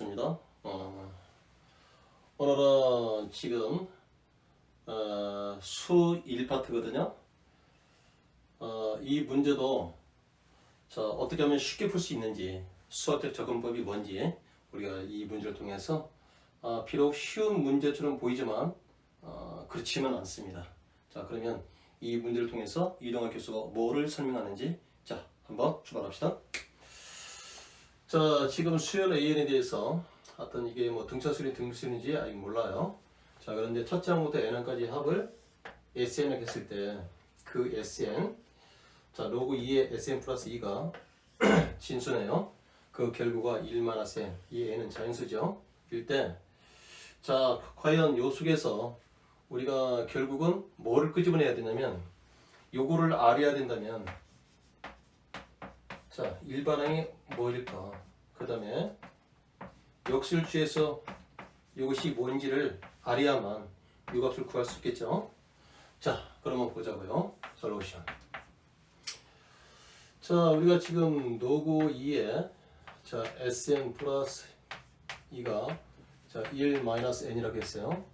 반갑습니다. 오늘은 지금 수 1파트거든요. 이 문제도 어떻게 하면 쉽게 풀 수 있는지, 수학적 접근법이 뭔지 우리가 이 문제를 통해서 비록 쉬운 문제처럼 보이지만 그렇지는 않습니다. 자, 그러면 이 문제를 통해서 이동학 교수가 뭐를 설명하는지 한번 출발합시다. 자, 지금 수열 AN에 대해서 어떤 이게 뭐 등차수리 등비수인지 아직 몰라요. 자, 그런데 첫째 항부터 n까지 합을 SN을 했을 때 그 SN, 자, 로그 2의 SN 플러스 2가 진수네요. 그 결과가 1-n, 이 n은 자연수죠. 일 때, 자, 과연 요 속에서 우리가 결국은 뭐를 끄집어내야 되냐면 요거를 알아야 된다면, 자, 일반항이 뭐일까? 그 다음에 역술주에서 이것이 뭔지를 알아야만 이 값을 구할 수 있겠죠. 자, 그러면 보자고요. 솔루션. 자, 우리가 지금 노고 2에 자, Sn 플러스 2가 자, 1-n이라고 했어요.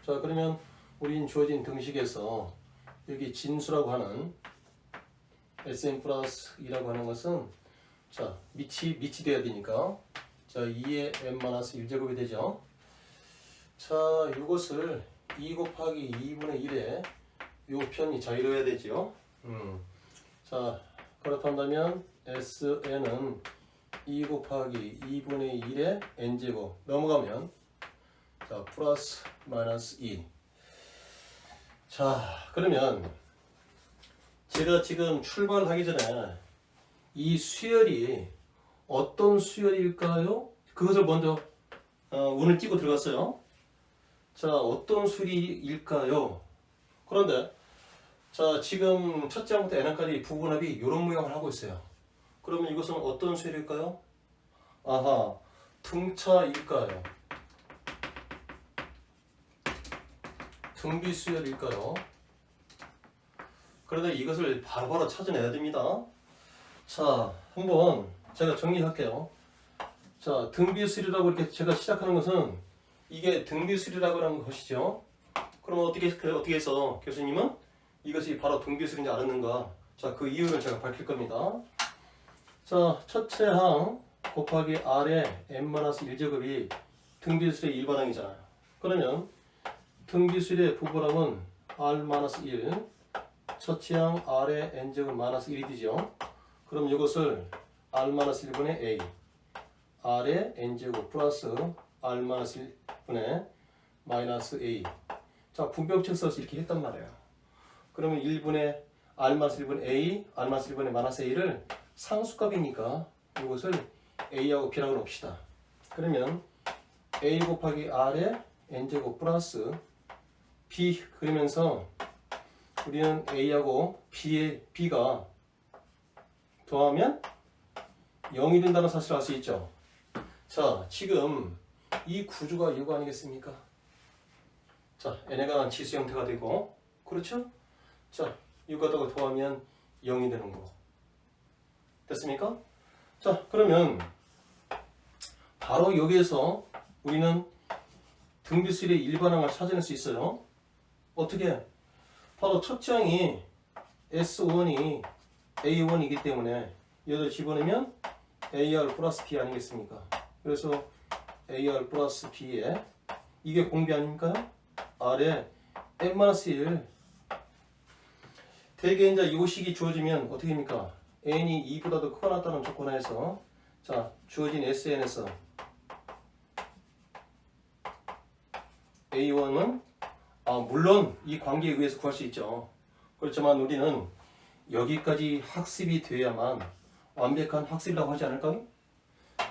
자, 그러면 우린 주어진 등식에서 여기 진수라고 하는 Sn 플러스 2라고 하는 것은 자, 밑이 돼야 되니까 자, 2의 n-1제곱이 되죠. 자, 이것을 2 곱하기 2분의 1에 요 편이 자유로워야 되죠. 자, 그렇다면 Sn은 2 곱하기 2분의 1의 n제곱 넘어가면 자, 플러스 마이너스 2. 자, 그러면 제가 지금 출발하기 전에 이 수열이 어떤 수열일까요? 그것을 먼저 운을 띄고 들어갔어요. 자, 어떤 수열일까요? 그런데 자, 지금 첫째 항부터 n까지 부분합이 이런 모양을 하고 있어요. 그러면 이것은 어떤 수열일까요? 아하, 등차일까요? 등비수열일까요? 그런데 이것을 바로바로 찾아내야 됩니다. 자, 한번 제가 정리할게요. 자, 등비수열이라고 이렇게 제가 시작하는 것은 이게 등비수열이라고 하는 것이죠. 그럼 어떻게 해서 교수님은 이것이 바로 등비수열인지 알았는가? 자, 그 이유를 제가 밝힐 겁니다. 자, 첫째 항 곱하기 R의 n-1제곱이 등비수열의 일반항이잖아요. 그러면 등비수열의 부분함은 R-1, 첫째 항 R의 n제곱 -1이 되죠. 그럼 이것을 R-1분의 A, R의 n제곱 플러스 R-1분의 마이너스 A. 자, 분배법칙 써서 이렇게 했단 말이에요. 그러면 1분의 R-1분의 A, R-1분의 마이너스 A를 상수값이니까 이것을 A하고 B라고 놓읍시다. 그러면 A 곱하기 R의 n제곱 플러스 B 그러면서 우리는 A하고 B가 더하면 0이 된다는 사실을 알 수 있죠. 자, 지금 이 구조가 이거 아니겠습니까? 자, n에 관한 치수 형태가 되고, 그렇죠? 자, 이거다가 더하면 0이 되는 거. 됐습니까? 자, 그러면 바로 여기에서 우리는 등비수열의 일반항을 찾아낼 수 있어요. 어떻게? 바로 첫째 항이 S1이 A1이기 때문에 여기를 집어넣으면 AR 플러스 B 아니겠습니까? 그래서 AR 플러스 B에 이게 공비 아닙니까? R에 n-1 대개 이제 이 식이 주어지면 어떻게 됩니까? n이 2보다도 크거나 같다는 조건하에서 자, 주어진 SN에서 A1은 물론 이 관계에 의해서 구할 수 있죠. 그렇지만 우리는 여기까지 학습이 돼야만 완벽한 학습이라고 하지 않을까요?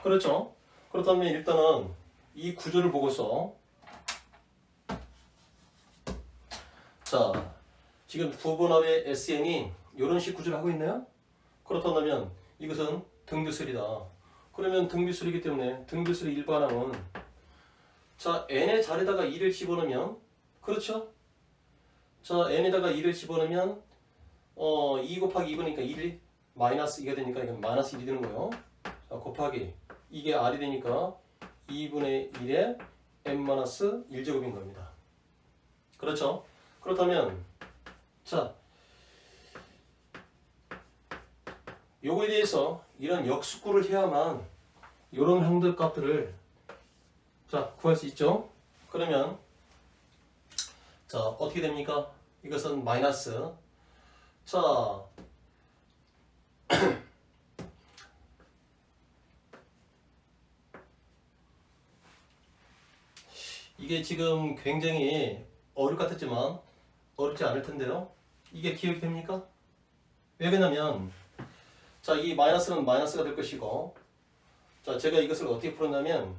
그렇죠? 그렇다면 일단은 이 구조를 보고서 자, 지금 부분합의 SN이 이런 식 구조를 하고 있나요? 그렇다면 이것은 등비수열이다. 그러면 등비수열이기 때문에 등비수열의 일반항은 자, n의 자리에다가 2를 집어넣으면 그렇죠? 자, n에다가 2를 집어넣으면 2 곱하기 2분이니까 1 마이너스 2가 되니까 이건 마이너스 1이 되는 거예요. 자, 곱하기 이게 r이 되니까 2분의 1에 n-1제곱인 겁니다. 그렇죠? 그렇다면 자, 요거에 대해서 이런 역수구를 해야만 이런 형들 값들을 자 구할 수 있죠. 그러면 자 어떻게 됩니까? 이것은 마이너스 자 이게 지금 굉장히 어려울 것 같았지만 어렵지 않을 텐데요. 이게 기억이 됩니까? 왜 그러냐면 자 이 마이너스는 마이너스가 될 것이고 자 제가 이것을 어떻게 풀었냐면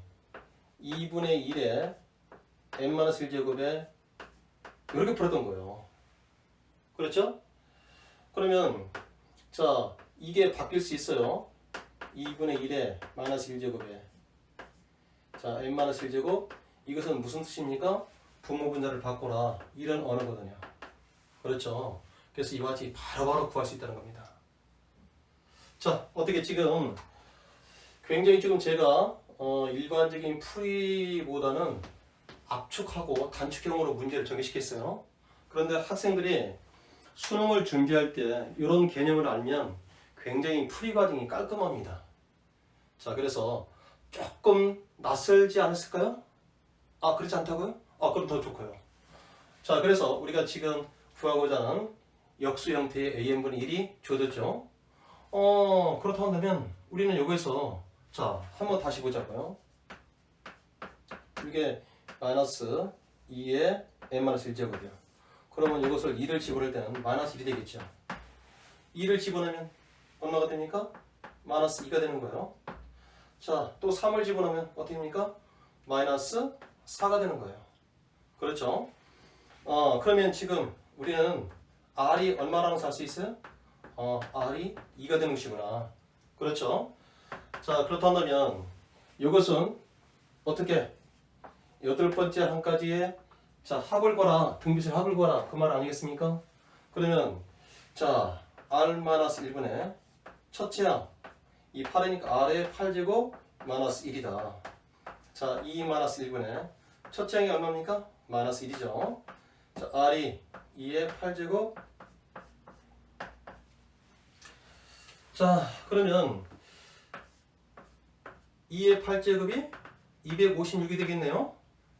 2분의 1에 n-1제곱에 이렇게 풀었던 거예요. 그렇죠? 그러면 자 이게 바뀔 수 있어요. 2분의 1에 마이너스 1제곱에 자 n-1제곱 이것은 무슨 뜻입니까? 분모 분자를 바꿔라 이런 언어거든요. 그렇죠? 그래서 이와 같이 바로바로 구할 수 있다는 겁니다. 자 어떻게 지금 굉장히 지금 제가 일반적인 풀이보다는 압축하고 단축형으로 문제를 전개시켰어요. 그런데 학생들이 수능을 준비할 때 이런 개념을 알면 굉장히 풀이 과정이 깔끔합니다. 자 그래서 조금 낯설지 않았을까요? 아 그렇지 않다고요? 아 그럼 더 좋고요. 자 그래서 우리가 지금 구하고자 하는 역수 형태의 an분의 1이 주어졌죠. 그렇다고 한다면 우리는 여기서 자 한번 다시 보자고요. 이게 마이너스 2에 n-1제곱이요. 그러면 이것을 2를 집어넣을 때는 마이너스 1이 되겠죠. 2를 집어넣으면 얼마가 됩니까? 마이너스 2가 되는 거예요. 자 또 3을 집어넣으면 어떻게 됩니까? 마이너스 4가 되는 거예요. 그렇죠? 그러면 지금 우리는 R이 얼마라는 걸 알 수 있어요? R이 2가 되는 것이구나. 그렇죠? 자, 그렇다면 이것은 어떻게 여덟 번째 한 가지의 자, 합을 거라, 등비수의 합을 거라 그 말 아니겠습니까? 그러면 자, R-1분의 첫째 항 이 8이니까 R의 8제곱 마이너스 1이다. 자, 2-1분의 첫째 항이 얼마입니까? 마이너스 1이죠. 자, R이 2의 8제곱. 자, 그러면 2의 8제곱이 256이 되겠네요.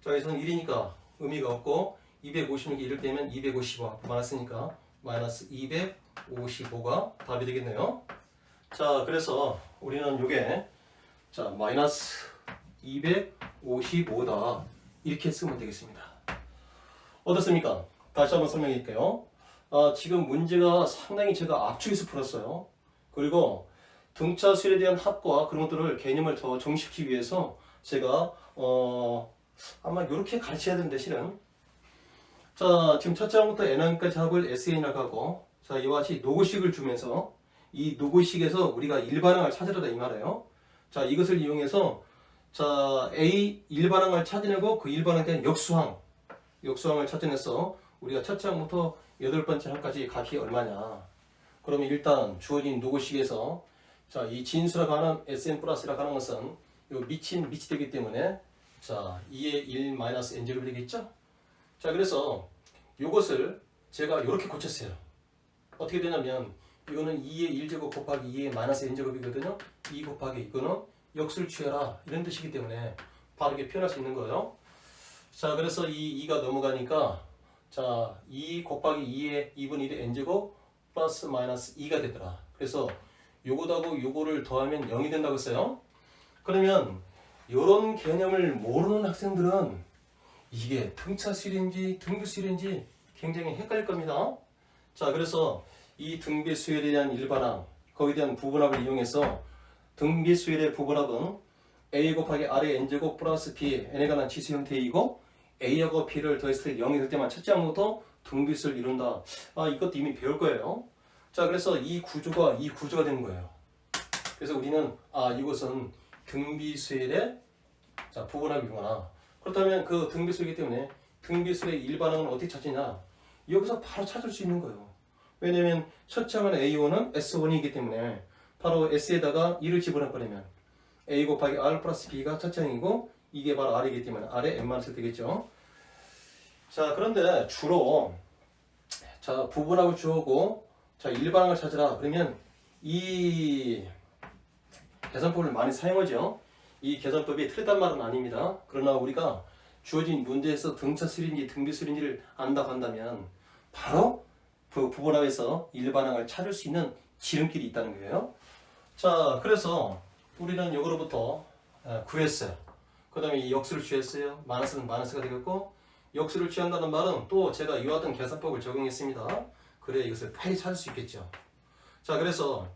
자, 여기서는 1이니까 의미가 없고 256이 1을 떼면 255 마이너스니까 마이너스 255가 답이 되겠네요. 자, 그래서 우리는 요게 자, 마이너스 255다. 이렇게 쓰면 되겠습니다. 어떻습니까? 다시 한번 설명해 드릴게요. 지금 문제가 상당히 제가 압축해서 풀었어요. 그리고 등차 수열에 대한 합과 그런 것들을 개념을 더 정식시키기 위해서 제가 아마 이렇게 가르쳐야 되는데 실은 자 지금 첫째 항부터 n항까지 합을 SN이라고 하고 자 이와 같이 노고식을 주면서 이 노고식에서 우리가 일반항을 찾으려다 이 말이에요. 자 이것을 이용해서 자 A 일반항을 찾아내고 그 일반항에 대한 역수항을 찾아내서 우리가 첫째 항부터 여덟 번째 항까지 값이 얼마냐. 그러면 일단 주어진 노고식에서 자 이 진수라고 하는 SN 플러스라고 하는 것은 요 밑이 되기 때문에 자 2의 1 마이너스 n제곱이 되겠죠. 자 그래서 요것을 제가 이렇게 고쳤어요. 어떻게 되냐면 이거는 2의 1제곱 곱하기 2의 마이너스 n제곱이거든요. 2 곱하기 이거는 역수를 취해라 이런 뜻이기 때문에 바르게 표현할 수 있는 거예요. 자 그래서 이 2가 넘어가니까 자 2 곱하기 2의 2분의 1의 n제곱 플러스 마이너스 2가 되더라. 그래서 요거하고 요거를 더하면 0이 된다고 했어요. 그러면 이런 개념을 모르는 학생들은 이게 등차수열인지 등비수열인지 굉장히 헷갈릴 겁니다. 자 그래서 이 등비수열에 대한 일반항 거기에 대한 부분합을 이용해서 등비수열의 부분합은 a 곱하기 r의 n제곱 플러스 b n에 관한 치수 형태이고 a하고 b를 더했을 때 0이 될 때만 첫째 항부터 등비수를 이룬다. 이것도 이미 배울 거예요. 자 그래서 이 구조가 되는 거예요. 그래서 우리는 이것은 등비수열의 자 부분합이구나. 그렇다면 그 등비수이기 때문에 등비수의 일반항은 어떻게 찾느냐? 여기서 바로 찾을 수 있는 거예요. 왜냐면 첫째 항은 A1은 S1이기 때문에 바로 S에다가 2를 집어넣어버리면 A 곱하기 R 플러스 B가 첫째 항이고 이게 바로 R이기 때문에 R에 n-1 되겠죠. 자, 그런데 주로 자, 부분하고 주어고 자, 일반항을 찾으라. 그러면 이 계산법을 많이 사용하죠. 이 계산법이 틀렸단 말은 아닙니다. 그러나 우리가 주어진 문제에서 등차수인지 등비수인지를 안다고 한다면 바로 그 부분합에서 일반항을 찾을 수 있는 지름길이 있다는 거예요. 자, 그래서 우리는 이거로부터 구했어요. 그 다음에 이 역수를 취했어요. 마이너스는 마이너스가 되겠고, 역수를 취한다는 말은 또 제가 이와 같은 계산법을 적용했습니다. 그래야 이것을 빨리 찾을 수 있겠죠. 자, 그래서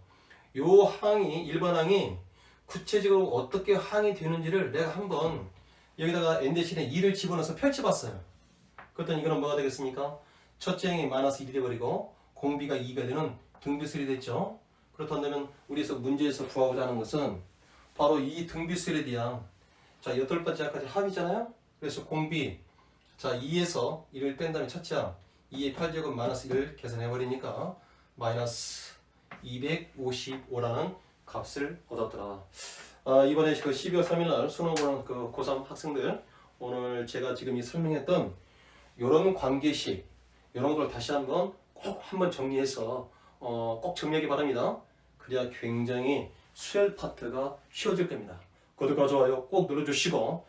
요 항이, 일반항이 구체적으로 어떻게 항이 되는지를 내가 한번 여기다가 n 대신에 2를 집어넣어서 펼쳐봤어요. 그랬더니 이거는 뭐가 되겠습니까? 첫째 항이 마이너스 1이 되어버리고 공비가 2가 되는 등비수열이 됐죠. 그렇다면 우리에서 문제에서 구하고자 하는 것은 바로 이 등비수열에 대한 자, 8번째까지 합이잖아요. 그래서 공비 자, 2에서 1을 뺀 다음에 첫째 항 2의 8제곱 마이너스 1을 계산해버리니까 마이너스 255라는 값을 얻었더라. 이번에 그 12월 3일날 수능 보는 그 고3 학생들 오늘 제가 지금 이 설명했던 이런 관계식 이런 걸 다시 한번 꼭 한번 정리해서 꼭 정리하기 바랍니다. 그래야 굉장히 수열 파트가 쉬워질 겁니다. 구독과 좋아요 꼭 눌러주시고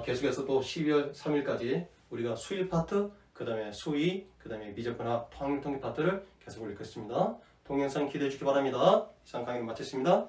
계속해서 또 12월 3일까지 우리가 수일 파트 그 다음에 수의 그 다음에 미적분학 통일통계 파트를 계속 올리겠습니다. 동영상 기대해 주기 바랍니다. 이상 강의를 마쳤습니다.